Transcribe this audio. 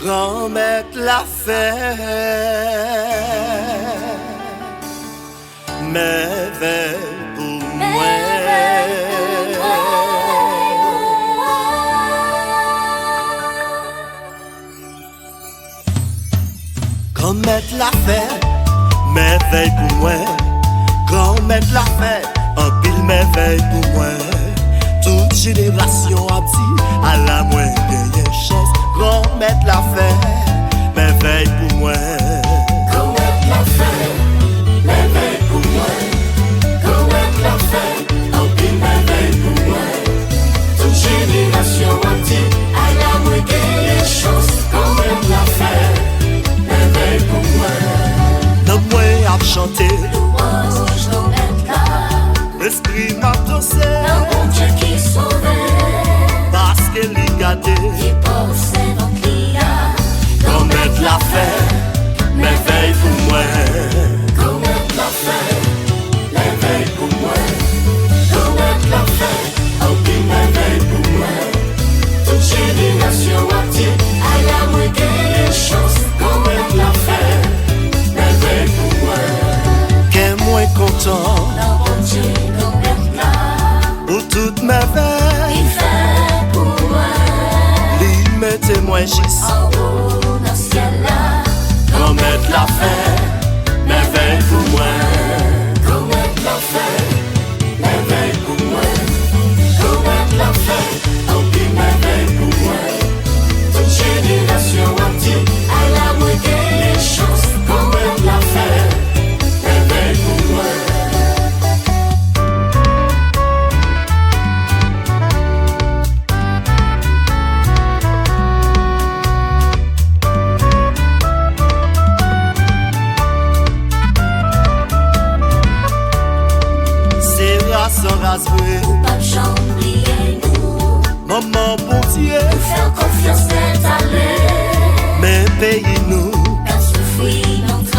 remettre la fête, merveille pour moi. Remettre la fête, merveille pour moi. Remettre la fête, un pile merveille pour moi. Toute génération a dit à la moindre chance. Remettre la fête, merveille pour moi. Remettre la fête, merveille pour moi. Remettre la fête, un pile merveille pour moi. Toute génération a dit à la moindre chance. Remettre la fête, merveille pour moi. Non moi à chanter, louange nous mettre là. l'esprit m'a dansé, Un bon Dieu qui sauvait, parce qu'il est gâté. qui possède en clia. Remettre la fête, merveille pour moi. Remettre la fête, merveille pour moi. Remettre la fête, un pile merveille pour moi. Toute génération a dit à la moindre chance. Remettre la fête, merveille pour moi. Qu'est moins content Un bon Dieu nous met là. pour toute merveille. Il fait pour moi. Lui mettez moi juste. En haut dans le ciel là. Remettre la fête, merveille pour moi. Remettre la fête, merveille pour moi. Remettre la fête, un pile merveille pour moi. Toute génération a dit à la moindre chance. Remettre la fête, merveille pour moi. C'est race en race vrai. Pas de chamblier nous. Maman bon Dieu, Nous faire confiance d'être allé. mais pays nous. Car souffrir notre